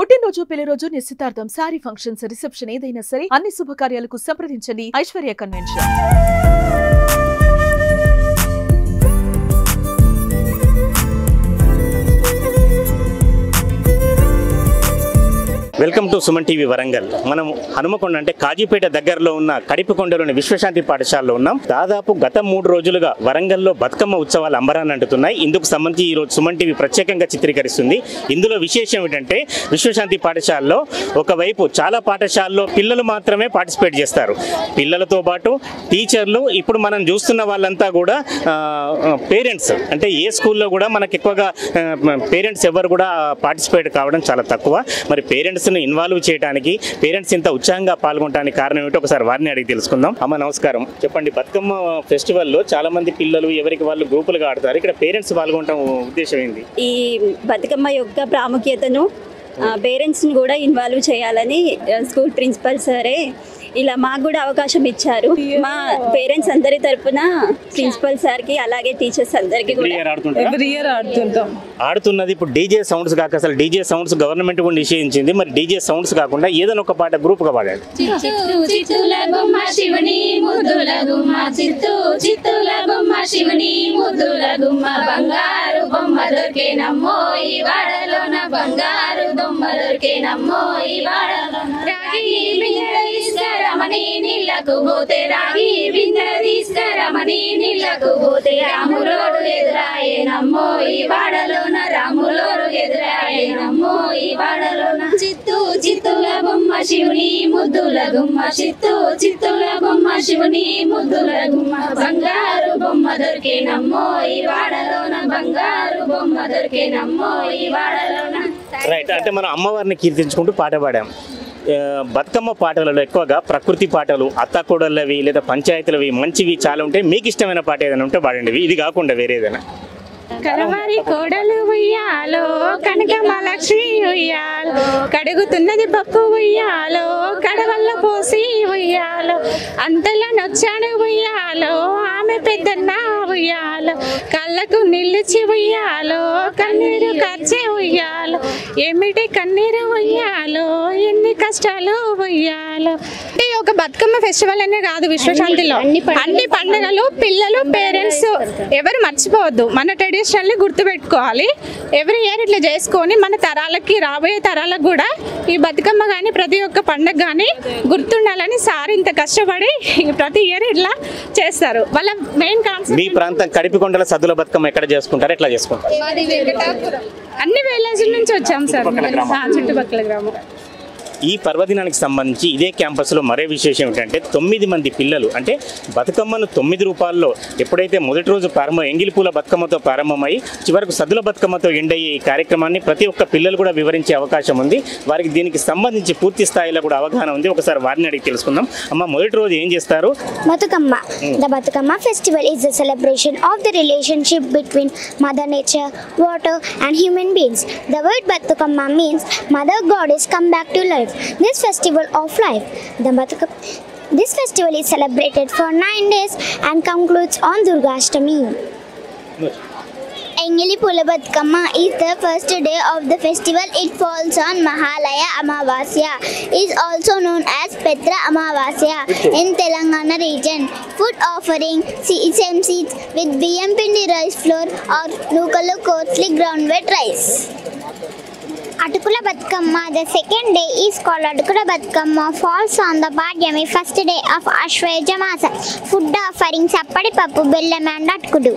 పుట్టినరోజు, పెళ్లి రోజు, నిశ్చితార్థం, సారీ ఫంక్షన్స్, రిసెప్షన్ ఏదైనా సరే అన్ని శుభకార్యాలకు సంప్రదించండి Aishwarya convention. Welcome to Suman TV Warangal. మనం హనుమకొండ అంటే కాజీపేట దగ్గరలో ఉన్న కడిపికొండలోని విశ్వశాంతి పాఠశాలలో ఉన్నాం. దాదాపు గత 3 రోజులుగా వరంగల్లో బతుకమ్మ ఉత్సవాలు అంబరాన్ని అంటున్నాయి. ఇందుకు సంబంధించి ఈరోజు సుమన్ టీవీ ప్రత్యేకంగా చిత్రీకరిస్తుంది. ఇందులో విశేషం ఏమిటంటే విశ్వశాంతి పాఠశాలలో ఒకవైపు చాలా పాఠశాలలో పిల్లలు మాత్రమే పార్టిసిపేట్ చేస్తారు. పిల్లలతో పాటు టీచర్లు, ఇప్పుడు మనం చూస్తున్న వాళ్ళంతా కూడా పేరెంట్స్. అంటే ఏ స్కూల్లో కూడా మనకు ఎక్కువగా పేరెంట్స్ ఎవరు కూడా పార్టిసిపేట్ కావడం చాలా తక్కువ. మరి పేరెంట్స్ ఇన్వాల్వ్ చేయడానికి, పేరెంట్స్ ఇంత ఉత్సాహంగా పాల్గొనడానికి కారణం ఏమిటో ఒకసారి వారిని అడిగి తెలుసుకుందాం. అమ్మ నమస్కారం, చెప్పండి. బతుకమ్మ ఫెస్టివల్లో చాలా మంది పిల్లలు ఎవరికి వాళ్ళు గ్రూపులుగా ఆడతారు. ఇక్కడ పేరెంట్స్ పాల్గొనడం ఉద్దేశం ఏంటి? ఈ బతుకమ్మ యొక్క ప్రాముఖ్యతను పేరెంట్స్ని కూడా ఇన్వాల్వ్ చేయాలని స్కూల్ ప్రిన్సిపల్ సరే ఇలా మాకు కూడా అవకాశం ఇచ్చారు. మా పేరెంట్స్ అందరి తరపున ప్రిన్సిపల్ సార్కి అలాగే టీచర్స్ అందరికి ఆడుతున్నది. ఇప్పుడు డీజే సౌండ్స్ కాక, అసలు డీజే సౌండ్స్ గవర్నమెంట్ కూడా నిషేధించింది. మరి డీజే సౌండ్స్ కాకుండా ఏదైనా ఒక పాట గ్రూప్ గా పాడాలి. రమణి నీళ్ళకు పోతే రాగి బిందె తీసుకురమణి నీళ్ళకు పోతే రాములోడు ఎదురాయేనమ్మో ఈ వాడలోన, రాములోడు ఎదురాయేనమ్మో ఈ వాడలోన. చిత్తూ చిత్తుల బొమ్మ శివుని ముద్దుల గుమ్మ, చిత్తూ చిత్తుల బొమ్మ శివుని ముద్దుల గుమ్మ, బంగారు బొమ్మ దొరికేనమ్మో ఈ వాడలోన, బంగారు బొమ్మ దొరికేనమ్మో ఈ వాడలోన. రైట్, అంటే మనం అమ్మవారిని కీర్తించుకుంటూ పాట పాడాం. బతుకమ్మ పాటలలో ఎక్కువగా ప్రకృతి పాటలు, అత్తకోడళ్ళవి లేదా పంచాయతీలవి మంచివి చాలా ఉంటాయి. మీకు ఇష్టమైన పాట ఏదైనా ఉంటే పాడండి, ఇది కాకుండా వేరే ఏదైనా. కలవారి కోడలు ఉయ్యాలో, కనకమలక్ష్మి ఉయ్యాలో, కడుగుతున్నది పప్పు ఉయ్యాలో, కడవల్ల పోసి ఉయ్యాలో, అంతలా నొచ్చాడు ఉయ్యాలో, ఆమె పెద్దన్న ఉయ్యాలో, కళ్ళకు నిలిచి ఉయ్యాలో, కన్నీరు కర్చే ఉయ్యాలో, ఏమిటి కన్నీరు ఉయ్యాలో, ఎన్ని కష్టాలు ఉయ్యాలో. ఒక బతుకమ్మ ఫెస్టివల్ అనే కాదు, విశ్వశాంతిలో అన్ని పండుగలు పిల్లలు పేరెంట్స్ ఎవరు మర్చిపోవద్దు. మన ట్రెడిషనల్ని గుర్తుపెట్టుకోవాలి. ఎవ్రీ ఇయర్ ఇట్లా చేసుకొని మన తరాలకి, రాబోయే తరాలకు కూడా ఈ బతుకమ్మ కానీ ప్రతి ఒక్క పండుగ కానీ గుర్తుండాలని సార్ ఇంత కష్టపడి ప్రతి ఇయర్ ఇట్లా చేస్తారు. వాళ్ళ మెయిన్ కాన్సెప్ట్. మీ ప్రాంతం కడిపికొండల సద్దుల బతుకమ్మ ఎక్కడ చేసుకుంటారు, ఎట్లా చేసుకుంటారు? అన్ని విలేజ్ నుంచి వచ్చాం సార్, చుట్టుపక్కల గ్రామం. ఈ పర్వదినానికి సంబంధించి ఇదే క్యాంపస్లో మరే విశేషం ఏంటంటే 9 మంది పిల్లలు, అంటే బతుకమ్మను 9 రూపాల్లో ఎప్పుడైతే మొదటి రోజు ఎంగిలిపూల బతుకమ్మతో ప్రారంభమై చివరకు సద్దుల బతుకమ్మతో ఎండయ్యే ఈ కార్యక్రమాన్ని ప్రతి ఒక్క పిల్లలు కూడా వివరించే అవకాశం ఉంది. వారికి దీనికి సంబంధించి పూర్తి స్థాయిలో కూడా అవగాహన ఉంది. ఒకసారి వారిని అడిగి తెలుసుకుందాం. అమ్మ, మొదటి రోజు ఏం చేస్తారు? Bathukamma. The Batukama festival is a celebration of the relationship between Mother Nature, water and human beings. The word Batukama means Mother Goddess come back to life. This festival of life, this festival is celebrated for 9 days and concludes on Durgashtami. Engilipula Batukama is the first day of the festival. It falls on Mahalaya Amavasya. Is also known as Petra Amavasya in Telangana region. Food offering same seeds with biyam pindi rice flour or nukalu coarsely ground wheat rice. Atukula Batukama, the second day is called Atukula Batukama, falls on the Bhadyami, first day of Ashweja Masa. Food offering Sappadi Pappu, Bellam and Atkudu.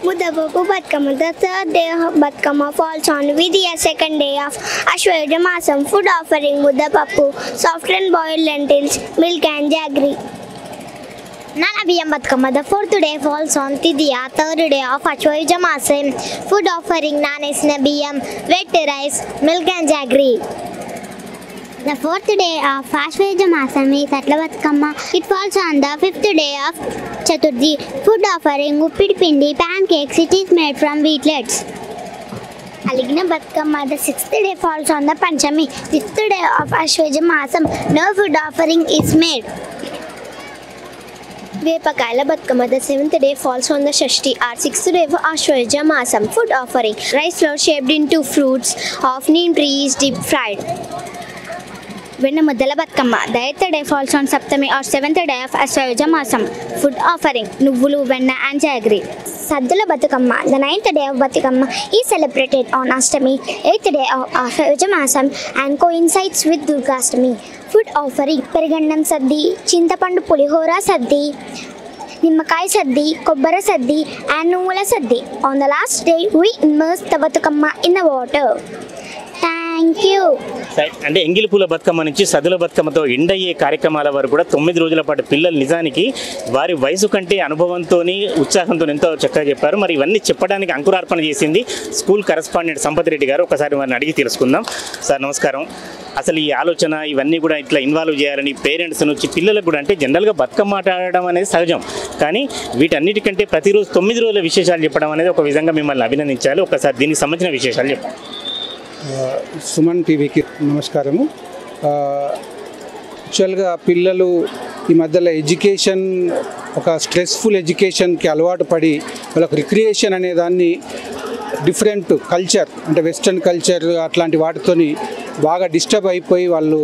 Mudapapu Batukama, the third day of Batukama, falls on Vidya, second day of Ashweja Masam. Food offering Mudapapu, soft and boiled lentils, milk and jaggery. Nanabiyam Batukama, the fourth day falls on Tidiya, third day of Ashweja Masam. Food offering Nanesna Biyam, wet rice, milk and jaggery. The fourth day of Ashweja Masam is Atla Batukama. It falls on the fifth day of Chaturthi. Food offering Uppidi Pindi, pancakes. It is made from wheatlets. Aligna Batukama, the sixth day falls on the Panchami. Sixth day of Ashweja Masam. No food offering is made. Vepakayala Batkama, the 7th day falls on the Shashti, or 6th day of Ashwaja Masam. Food offering: rice flour shaped into fruits of neem trees deep fried. Vennamuddala Batkama, the 8th day falls on Saptami or 7th day of Ashwaja Masam. Food offering: Nuvvulu, Venna and Jaggery. Saddula Batukama, the 9th day of Batukama, is celebrated on Ashtami, 8th day of Ashwaja Masam, and coincides with Durgastami. Food offering: Perigannam Saddi, Chintapandu Pulihora Saddi, Nimmakai Saddi, Kobbara Saddi, and Nuvula Saddi. On the last day, we immerse the Batukama in the water. Thank you. అంటే ఎంగిలి పూల బతుకమ్మ నుంచి సదుల బతుకమ్మతో end అయ్యే కార్యక్రమాల వరకు కూడా 9 రోజుల పాటు పిల్లలు నిజానికి వారి వయసు కంటే అనుభవంతో ఉత్సాహంతో ఎంతో చక్కగా చెప్పారు. మరి ఇవన్నీ చెప్పడానికి అంకురార్పణ చేసింది స్కూల్ కరెస్పాండెంట్ సంపత్ రెడ్డి గారు. ఒకసారి వారిని అడిగి తెలుసుకుందాం. సార్ నమస్కారం. అసలు ఈ ఆలోచన ఇవన్నీ కూడా ఇట్లా ఇన్వాల్వ్ చేయాలని పేరెంట్స్ నుంచి పిల్లలకు కూడా, అంటే జనరల్గా బతుకమ్మ ఆట ఆడడం అనేది సహజం, కానీ వీటన్నిటికంటే ప్రతిరోజు 9 రోజుల విశేషాలు చెప్పడం అనేది ఒక విధంగా మిమ్మల్ని అభినందించాలి. ఒకసారి దీనికి సంబంధించిన విశేషాలు చెప్పండి. సుమన్ టీవీకి నమస్కారము. యాక్చువల్గా పిల్లలు ఈ మధ్యలో ఎడ్యుకేషన్, ఒక స్ట్రెస్ఫుల్ ఎడ్యుకేషన్కి అలవాటు పడి వాళ్ళకు రిక్రియేషన్ అనే దాన్ని డిఫరెంట్ కల్చర్, అంటే వెస్ట్రన్ కల్చర్ అట్లాంటి వాటితోని బాగా డిస్టర్బ్ అయిపోయి వాళ్ళు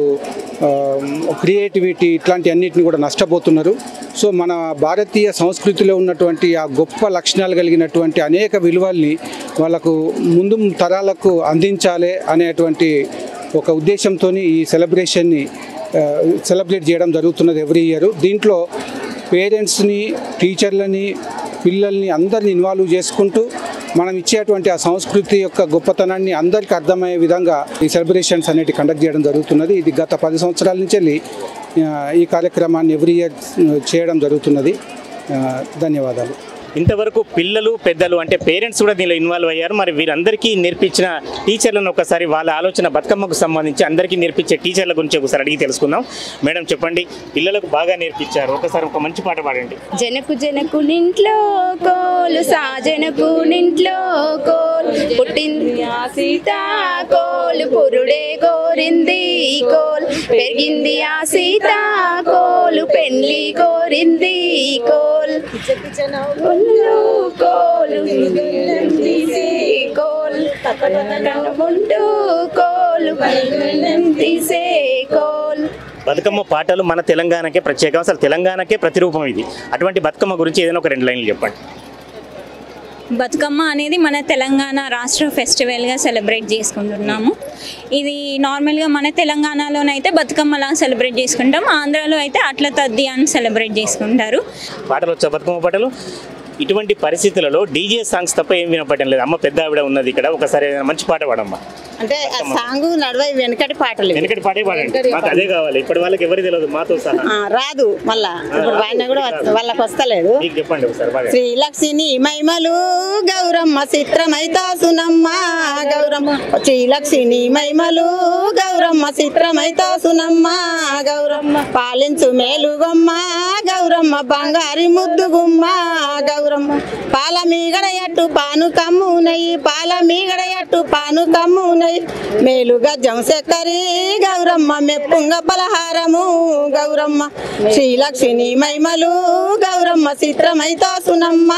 క్రియేటివిటీ ఇట్లాంటి అన్నిటిని కూడా నష్టపోతున్నారు. సో మన భారతీయ సంస్కృతిలో ఉన్నటువంటి ఆ గొప్ప లక్షణాలు కలిగినటువంటి అనేక విలువల్ని వాళ్ళకు ముందు తరాలకు అందించాలి అనేటువంటి ఒక ఉద్దేశంతో ఈ సెలబ్రేషన్ని సెలబ్రేట్ చేయడం జరుగుతున్నది ఎవ్రీ ఇయర్. దీంట్లో పేరెంట్స్ని, టీచర్లని, పిల్లల్ని అందరినీ ఇన్వాల్వ్ చేసుకుంటూ మనం ఇచ్చేటువంటి ఆ సంస్కృతి యొక్క గొప్పతనాన్ని అందరికీ అర్థమయ్యే విధంగా ఈ సెలబ్రేషన్స్ అనేవి కండక్ట్ చేయడం జరుగుతున్నది. ఇది గత 10 సంవత్సరాల నుంచి ఈ కార్యక్రమాన్ని ఎవ్రీ ఇయర్ చేయడం జరుగుతున్నది. ధన్యవాదాలు. ఇంతవరకు పిల్లలు, పెద్దలు అంటే పేరెంట్స్ కూడా దీనిలో ఇన్వాల్వ్ అయ్యారు. మరి వీరందరికీ నేర్పించిన టీచర్లను ఒకసారి వాళ్ళ ఆలోచన బతుకమ్మకు సంబంధించి అందరికీ నేర్పించే టీచర్ల గురించి ఒకసారి అడిగి తెలుసుకుందాం. మేడం చెప్పండి, పిల్లలకు బాగా నేర్పించారు, ఒకసారి ఒక మంచి పాట పాడండి. జనకు జనకు నింట్లో కోలు, సాజనకు నింట్లో కోలు, పుట్టింది ఆ సీత కోలు, పురుడే కోరింది కోలు, పెరిగింది ఆ సీత కోలు, పెళ్లి కోరింది కోలు, కోలు తీసే కోలు, కోలు తీసే కోలు. బతుకమ్మ పాటలు మన తెలంగాణకే ప్రత్యేకం, అసలు తెలంగాణకే ప్రతిరూపం ఇది. అటువంటి బతుకమ్మ గురించి ఏదైనా ఒక 2 లైన్లు చెప్పండి. బతుకమ్మ అనేది మన తెలంగాణ రాష్ట్ర ఫెస్టివల్గా సెలబ్రేట్ చేసుకుంటున్నాము. ఇది నార్మల్గా మన తెలంగాణలోనైతే బతుకమ్మలా సెలబ్రేట్ చేసుకుంటాం, ఆంధ్రాలో అయితే అట్ల తద్ది అని సెలబ్రేట్ చేసుకుంటారు. పాటలు వచ్చా బతుకమ్మ పాటలు? ఇటువంటి పరిస్థితులలో డీజే సాంగ్స్ తప్ప ఏం వినపడడం లేదు. అమ్మ పెద్ద ఆవిడ ఉన్నది ఇక్కడ, ఒకసారి మంచి పాట పాడమ్మా. అంటే సాంగ్ నడవ వెనకటి పాటలు, వెనకటి పాటే పాడండి. మాకు అదే కావాలి, ఇప్పటి వాళ్ళకి ఎవరికి తెలియదు, మాతో సహా రాదు. మళ్ళా ఇప్పుడు ఆయన కూడా వాళ్ళకి వస్తలేదు. చెప్పండి ఒకసారి. శ్రీలక్ష్మి మైమలు గౌరమ్మ, చిత్రమైతా సునమ్మ గౌరమ్మ, శ్రీలక్ష్మి మైమలు గౌరమ్మ, చిత్రమైతా సునమ్మ గౌరమ్మ, పాలించు మేలుగమ్మ గౌరమ్మ, బంగారి ముద్దుగుమ్మ గౌరమ్మ, పాల మీగడయట్టు పాను కమ్మునయి, పాల మీగడయట్టు పాను కమ్మునయి, మేలు గజ్జం చక్కరి గౌరమ్మ, మెప్పుంగ పలహారము గౌరమ్మ, శ్రీలక్ష్మి మైమలు గౌరమ్మ, చిత్రమైతా సునమ్మ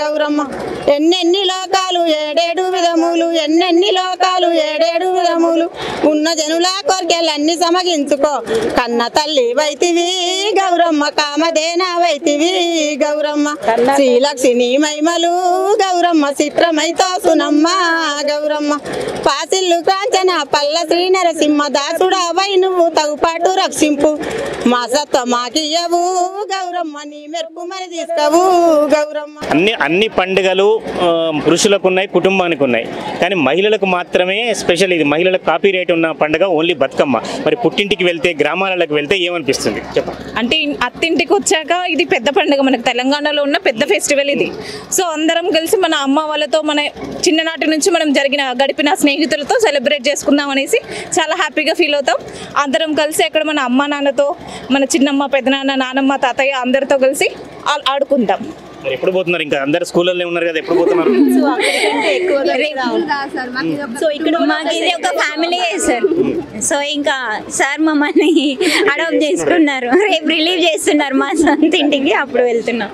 గౌరమ్మ, ఎన్నెన్ని లోకాలు 7 విధములు, ఎన్నెన్ని లోకాలు 7 విధములు, ఉన్న జనుల కోరికలన్నీ సమగించుకో, కన్న తల్లి వైతివి గౌరమ్మ, కామధేనా వైతివి గౌరమ్మ, శ్రీలక్ష్మి మైమలు గౌరమ్మ, చిత్రమైతా సునమ్మ గౌరమ్మ, పాసిల్లు కాంచన పల్ల శ్రీ నరసింహ దాసుడా వై నువ్వు తగుపాటు రక్షింపు, మా సత్త మాకియ్యవు గౌరమ్మ, నీ మెరుపు మరి తీసుకోవు గౌరమ్మ. అన్ని పండుగలు పురుషులకు ఉన్నాయి, కుటుంబానికి ఉన్నాయి, కానీ మహిళలకు మాత్రమే స్పెషల్. ఇది మహిళలకు కాపీ రైట్ ఉన్న పండుగ ఓన్లీ బతుకమ్మ. మరి పుట్టింటికి వెళ్తే, గ్రామాలకు వెళ్తే ఏమనిపిస్తుంది చెప్పండి? అంటే అత్తింటికి వచ్చాక ఇది పెద్ద పండుగ, మనకు తెలంగాణలో ఉన్న పెద్ద ఫెస్టివల్ ఇది. సో అందరం కలిసి మన అమ్మ వాళ్ళతో, మన చిన్ననాటి నుంచి మనం గడిపిన స్నేహితులతో సెలబ్రేట్ చేసుకుందాం అనేసి చాలా హ్యాపీగా ఫీల్ అవుతాం. అందరం కలిసి అక్కడ మన అమ్మ నాన్నతో, మన చిన్నమ్మ, పెద్దనాన్న, నానమ్మ, తాతయ్య అందరితో కలిసి ఆడుకుంటాం. మరి ఎప్పుడు పోతున్నారు? ఇంకా అందరు స్కూళ్ళల్లో ఉన్నారు కదా, ఎప్పుడు పోతున్నారు? సో ఇక్కడ మాకు ఇది ఒక ఫ్యామిలీ సార్, సో ఇంకా సార్ మమ్మల్ని అడాప్ట్ చేసుకున్నారు. రేపు రిలీవ్ చేస్తున్నారు మా సొంత ఇంటికి, అప్పుడు వెళ్తున్నాం.